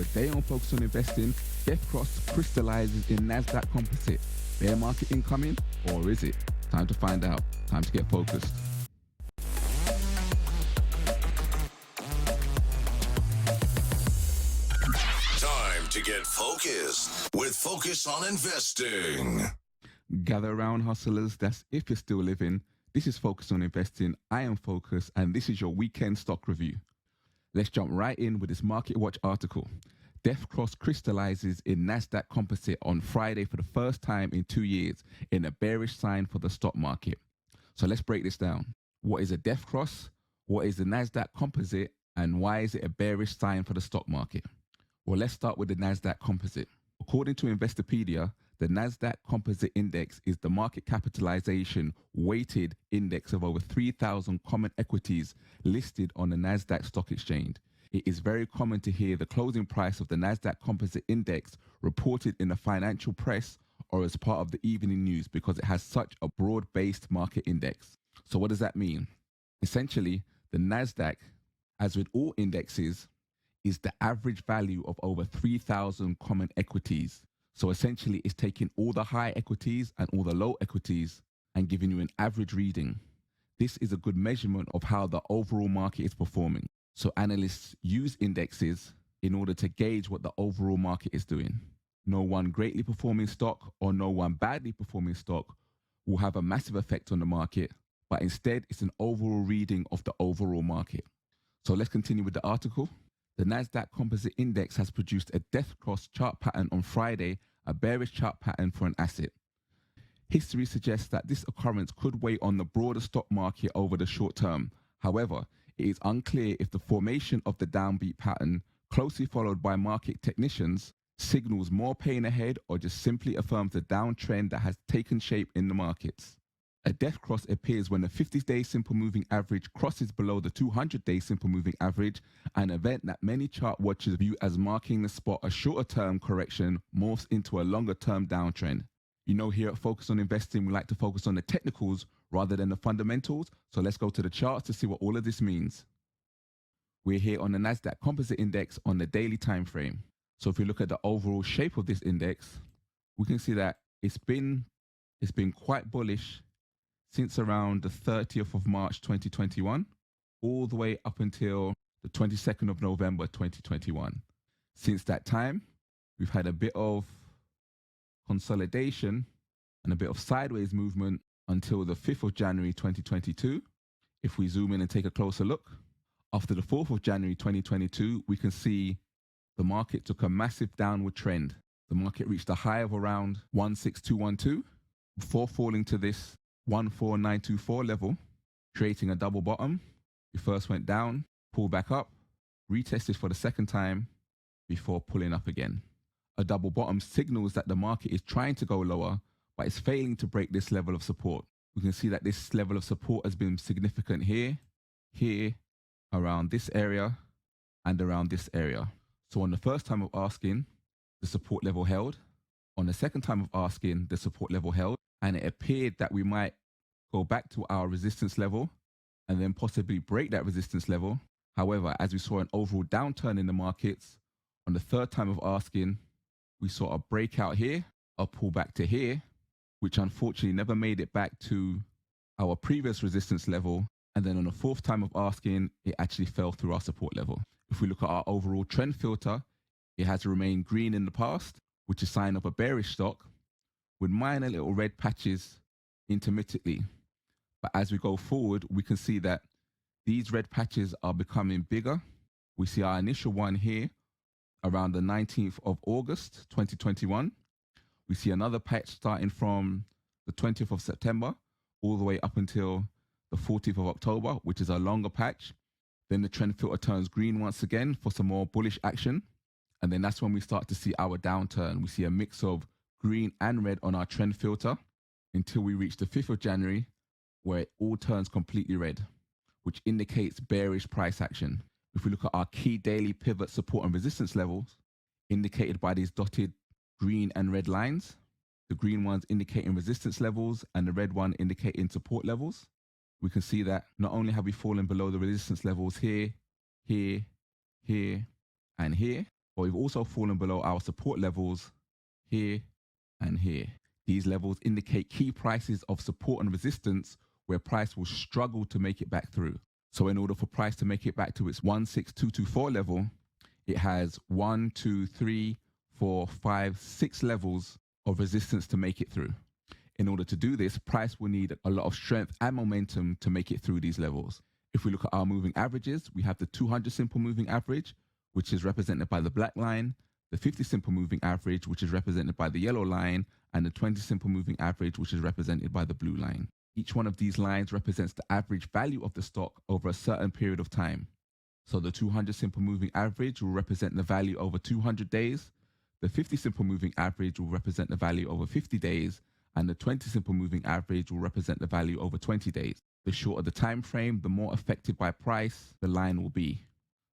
a day on Focus on Investing, death cross crystallizes in Nasdaq Composite. Bear market incoming, or is it? Time to find out. Time to get focused. Time to get focused with Focus on Investing. Gather around, hustlers. That's if you're still living. This is Focus on Investing. I am Focus, and this is your weekend stock review. Let's jump right in with this Market Watch article. Death cross crystallizes in Nasdaq Composite on Friday for the first time in 2 years in a bearish sign for the stock market. So let's break this down. What is a death cross? What is the Nasdaq Composite? And why is it a bearish sign for the stock market? Well, let's start with the Nasdaq Composite. According to Investopedia, the Nasdaq Composite Index is the market capitalization weighted index of over 3,000 common equities listed on the Nasdaq Stock Exchange. It is very common to hear the closing price of the Nasdaq Composite Index reported in the financial press or as part of the evening news because it has such a broad-based market index. So what does that mean? Essentially, the Nasdaq, as with all indexes, is the average value of over 3,000 common equities. So essentially, it's taking all the high equities and all the low equities and giving you an average reading. This is a good measurement of how the overall market is performing. So analysts use indexes in order to gauge what the overall market is doing. No one greatly performing stock or no one badly performing stock will have a massive effect on the market, but instead it's an overall reading of the overall market. So let's continue with the article. The Nasdaq Composite Index has produced a death cross chart pattern on Friday, a bearish chart pattern for an asset. History suggests that this occurrence could weigh on the broader stock market over the short term. However, it is unclear if the formation of the downbeat pattern, closely followed by market technicians, signals more pain ahead or just simply affirms the downtrend that has taken shape in the markets. A death cross appears when the 50-day simple moving average crosses below the 200-day simple moving average, an event that many chart watchers view as marking the spot a shorter-term correction morphs into a longer-term downtrend. You know, here at Focus on Investing, we like to focus on the technicals rather than the fundamentals, so let's go to the charts to see what all of this means. We're here on the Nasdaq Composite Index on the daily time frame. So if we look at the overall shape of this index, we can see that it's been quite bullish since around the 30th of March 2021, all the way up until the 22nd of November 2021. Since that time, we've had a bit of consolidation and a bit of sideways movement until the 5th of January 2022. If we zoom in and take a closer look, after the 4th of January 2022, we can see the market took a massive downward trend. The market reached a high of around 16212 before falling to this 14924 level, creating a double bottom. We first went down, pulled back up, retested for the second time before pulling up again. A double bottom signals that the market is trying to go lower, but it's failing to break this level of support. We can see that this level of support has been significant here, around this area, and around this area. So on the first time of asking, the support level held. On the second time of asking, the support level held. And it appeared that we might go back to our resistance level and then possibly break that resistance level. However, as we saw an overall downturn in the markets, on the third time of asking, we saw a breakout here, a pullback to here, which unfortunately never made it back to our previous resistance level. And then on the fourth time of asking, it actually fell through our support level. If we look at our overall trend filter, it has remained green in the past, which is a sign of a bearish stock, with minor little red patches intermittently. But as we go forward, we can see that these red patches are becoming bigger. We see our initial one here around the 19th of August, 2021. We see another patch starting from the 20th of September, all the way up until the 14th of October, which is a longer patch. Then the trend filter turns green once again for some more bullish action. And then that's when we start to see our downturn. We see a mix of green and red on our trend filter until we reach the 5th of January, where it all turns completely red, which indicates bearish price action. If we look at our key daily pivot support and resistance levels, indicated by these dotted green and red lines, the green ones indicating resistance levels and the red one indicating support levels, we can see that not only have we fallen below the resistance levels here, and here, but we've also fallen below our support levels here and here. These levels indicate key prices of support and resistance where price will struggle to make it back through. So in order for price to make it back to its 16224 level, it has 1, 2, 3, 4, 5, 6 levels of resistance to make it through. In order to do this, price will need a lot of strength and momentum to make it through these levels. If we look at our moving averages, we have the 200 simple moving average, which is represented by the black line, the 50 simple moving average, which is represented by the yellow line, and the 20 simple moving average, which is represented by the blue line. Each one of these lines represents the average value of the stock over a certain period of time. So the 200 simple moving average will represent the value over 200 days, the 50 simple moving average will represent the value over 50 days, and the 20 simple moving average will represent the value over 20 days. The shorter the time frame, the more affected by price the line will be.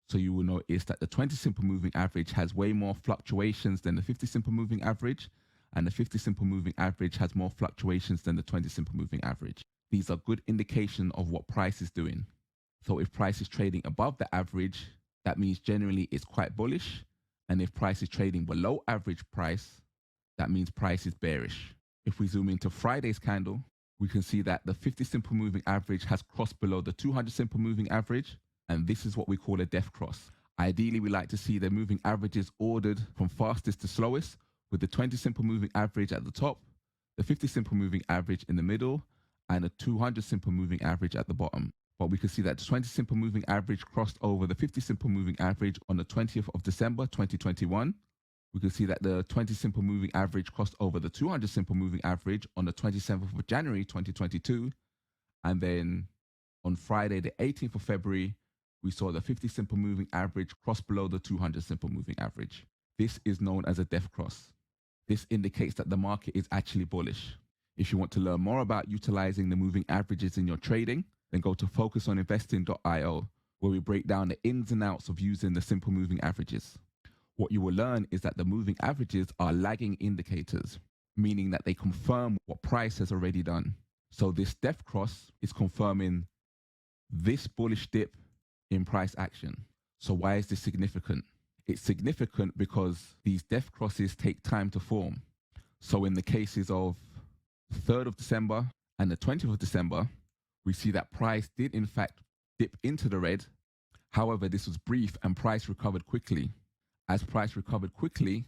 So you will notice that the 20 simple moving average has way more fluctuations than the 50 simple moving average, and the 50 simple moving average has more fluctuations than the 20 simple moving average. These are good indication of what price is doing. So if price is trading above the average, that means generally it's quite bullish. And if price is trading below average price, that means price is bearish. If we zoom into Friday's candle, we can see that the 50 simple moving average has crossed below the 200 simple moving average. And this is what we call a death cross. Ideally, we like to see the moving averages ordered from fastest to slowest, with the 20 simple moving average at the top, the 50 simple moving average in the middle, and the 200 simple moving average at the bottom. But we can see that the 20 simple moving average crossed over the 50 simple moving average on the 20th of December 2021. We can see that the 20 simple moving average crossed over the 200 simple moving average on the 27th of January 2022. And then on Friday, the 18th of February, we saw the 50 simple moving average cross below the 200 simple moving average. This is known as a death cross. This indicates that the market is actually bullish. If you want to learn more about utilizing the moving averages in your trading, then go to focusoninvesting.io, where we break down the ins and outs of using the simple moving averages. What you will learn is that the moving averages are lagging indicators, meaning that they confirm what price has already done. So this death cross is confirming this bullish dip in price action. So why is this significant? It's significant because these death crosses take time to form. So in the cases of the 3rd of December and the 20th of December, we see that price did in fact dip into the red. However, this was brief and price recovered quickly. As price recovered quickly,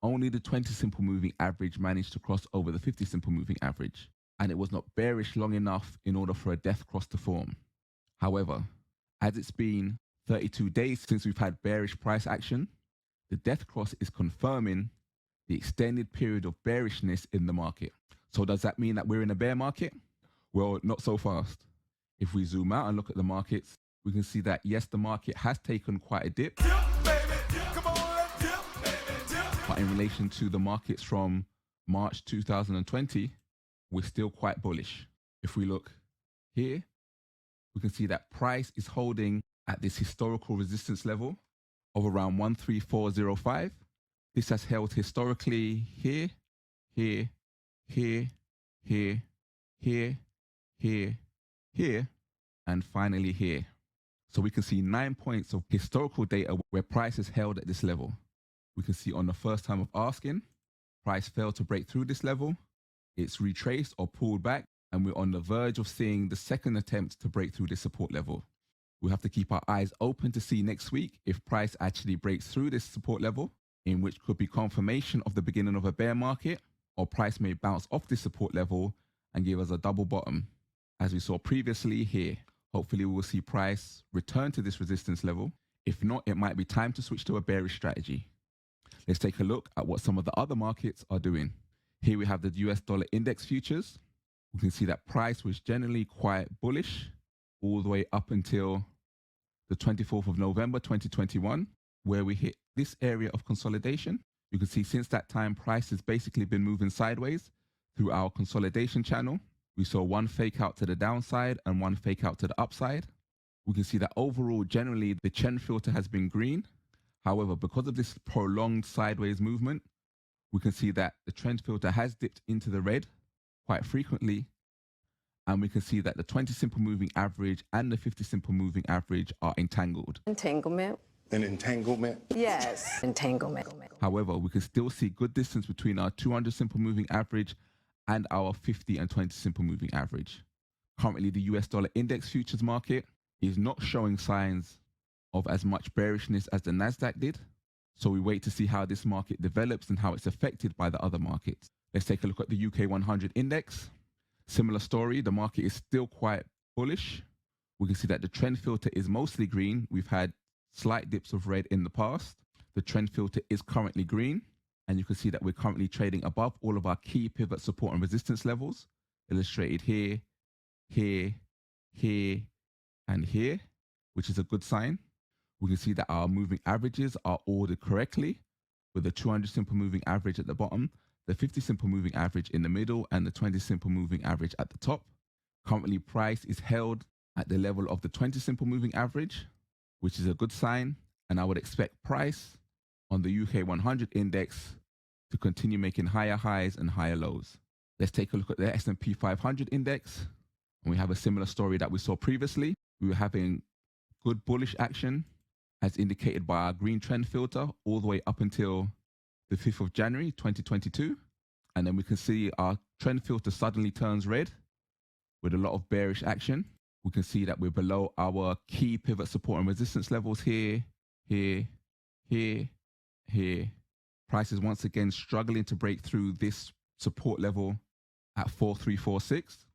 only the 20 simple moving average managed to cross over the 50 simple moving average, and it was not bearish long enough in order for a death cross to form. However, as it's been 32 days since we've had bearish price action, the death cross is confirming the extended period of bearishness in the market. So does that mean that we're in a bear market? Well, not so fast. If we zoom out and look at the markets, we can see that yes, the market has taken quite a dip. But in relation to the markets from March 2020, we're still quite bullish. If we look here, we can see that price is holding at this historical resistance level of around 13405. This has held historically here, here, here, here, here, here, here, and finally here. So we can see 9 points of historical data where price is held at this level. We can see on the first time of asking, price failed to break through this level. It's retraced or pulled back, and we're on the verge of seeing the second attempt to break through this support level. We have to keep our eyes open to see next week if price actually breaks through this support level, in which could be confirmation of the beginning of a bear market, or price may bounce off this support level and give us a double bottom, as we saw previously here. Hopefully we will see price return to this resistance level. If not, it might be time to switch to a bearish strategy. Let's take a look at what some of the other markets are doing. Here we have the US dollar index futures. We can see that price was generally quite bullish all the way up until the 24th of November 2021, where we hit this area of consolidation. You can see since that time, price has basically been moving sideways through our consolidation channel. We saw one fake out to the downside and one fake out to the upside. We can see that overall, generally, the trend filter has been green. However, because of this prolonged sideways movement, we can see that the trend filter has dipped into the red quite frequently. And we can see that the 20 simple moving average and the 50 simple moving average are entangled. Entanglement An entanglement? Yes, entanglement. However, we can still see good distance between our 200 simple moving average and our 50 and 20 simple moving average. Currently, the US dollar index futures market is not showing signs of as much bearishness as the Nasdaq did. So we wait to see how this market develops and how it's affected by the other markets. Let's take a look at the UK 100 index. Similar story, the market is still quite bullish. We can see that the trend filter is mostly green. We've had slight dips of red in the past. The trend filter is currently green. And you can see that we're currently trading above all of our key pivot support and resistance levels, illustrated here, here, here, and here, which is a good sign. We can see that our moving averages are ordered correctly, with the 200 simple moving average at the bottom, the 50 simple moving average in the middle, and the 20 simple moving average at the top. Currently, price is held at the level of the 20 simple moving average, which is a good sign. And I would expect price on the UK 100 index to continue making higher highs and higher lows. Let's take a look at the S&P 500 index. And we have a similar story that we saw previously. We were having good bullish action as indicated by our green trend filter all the way up until the 5th of January 2022. And then we can see our trend filter suddenly turns red with a lot of bearish action. We can see that we're below our key pivot support and resistance levels here, here, here, here. Price is once again struggling to break through this support level at 4346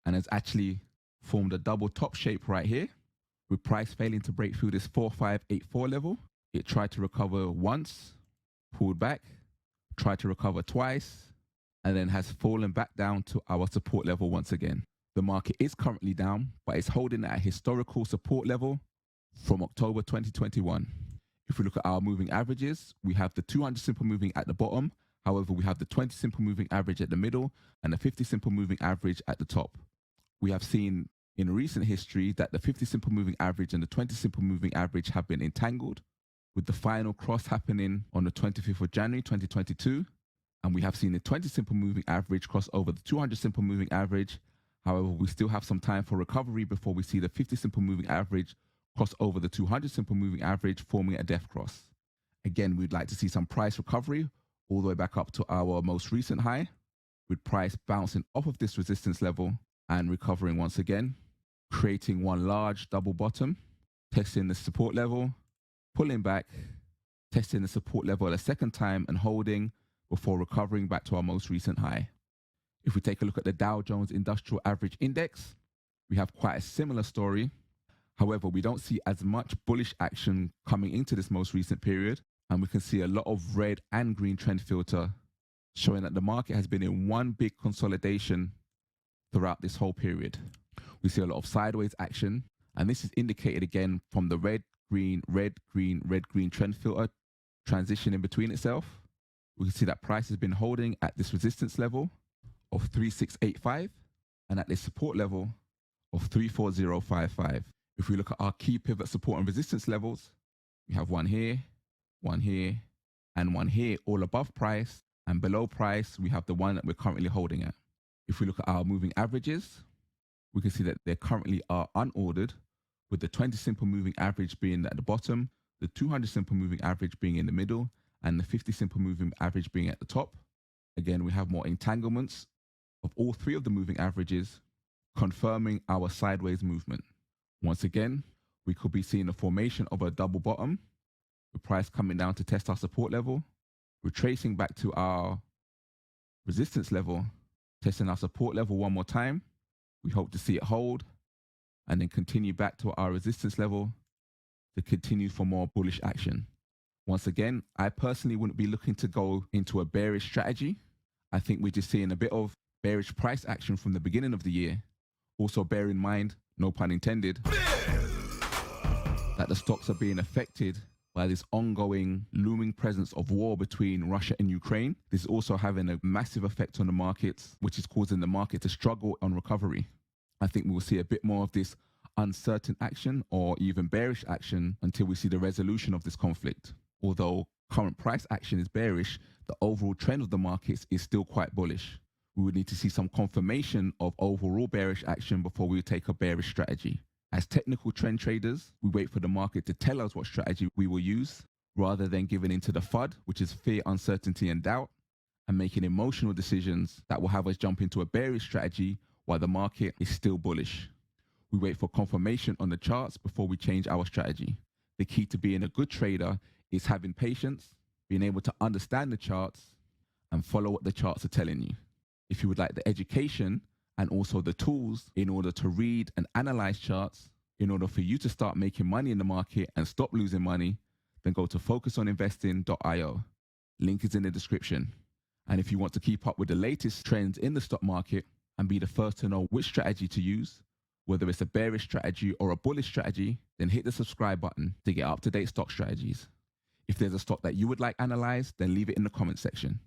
and has actually formed a double top shape right here, with price failing to break through this 4584 level. It tried to recover once, pulled back, tried to recover twice, and then has fallen back down to our support level once again. The market is currently down, but it's holding at a historical support level from October 2021. If we look at our moving averages, we have the 200 simple moving at the bottom. However, we have the 20 simple moving average at the middle and the 50 simple moving average at the top. We have seen in recent history that the 50 simple moving average and the 20 simple moving average have been entangled, with the final cross happening on the 25th of January 2022. And we have seen the 20 simple moving average cross over the 200 simple moving average. However, we still have some time for recovery before we see the 50 simple moving average cross over the 200 simple moving average, forming a death cross. Again, we'd like to see some price recovery all the way back up to our most recent high, with price bouncing off of this resistance level and recovering once again, creating one large double bottom, testing the support level, pulling back, testing the support level a second time and holding before recovering back to our most recent high. If we take a look at the Dow Jones Industrial Average Index, we have quite a similar story. However, we don't see as much bullish action coming into this most recent period, and we can see a lot of red and green trend filter showing that the market has been in one big consolidation throughout this whole period. We see a lot of sideways action, and this is indicated again from the red, green, red, green, red, green trend filter transitioning between itself. We can see that price has been holding at this resistance level of 3685 and at this support level of 34055. If we look at our key pivot support and resistance levels, we have one here, and one here, all above price, and below price, we have the one that we're currently holding at. If we look at our moving averages, we can see that they currently are unordered, with the 20 simple moving average being at the bottom, the 200 simple moving average being in the middle, and the 50 simple moving average being at the top. Again, we have more entanglements of all three of the moving averages, confirming our sideways movement. Once again, we could be seeing the formation of a double bottom, with price coming down to test our support level, retracing back to our resistance level, testing our support level one more time. We hope to see it hold, and then continue back to our resistance level to continue for more bullish action. Once again, I personally wouldn't be looking to go into a bearish strategy. I think we're just seeing a bit of bearish price action from the beginning of the year. Also bear in mind, no pun intended, that the stocks are being affected by this ongoing looming presence of war between Russia and Ukraine. This is also having a massive effect on the markets, which is causing the market to struggle on recovery. I think we will see a bit more of this uncertain action or even bearish action until we see the resolution of this conflict. Although current price action is bearish, the overall trend of the markets is still quite bullish. We would need to see some confirmation of overall bearish action before we take a bearish strategy. As technical trend traders, we wait for the market to tell us what strategy we will use, rather than giving into the FUD, which is fear, uncertainty, and doubt, and making emotional decisions that will have us jump into a bearish strategy while the market is still bullish. We wait for confirmation on the charts before we change our strategy. The key to being a good trader is having patience, being able to understand the charts, and follow what the charts are telling you. If you would like the education and also the tools in order to read and analyze charts, in order for you to start making money in the market and stop losing money, then go to focusoninvesting.io. Link is in the description. And if you want to keep up with the latest trends in the stock market and be the first to know which strategy to use, whether it's a bearish strategy or a bullish strategy, then hit the subscribe button to get up-to-date stock strategies. If there's a stock that you would like analyzed, then leave it in the comment section.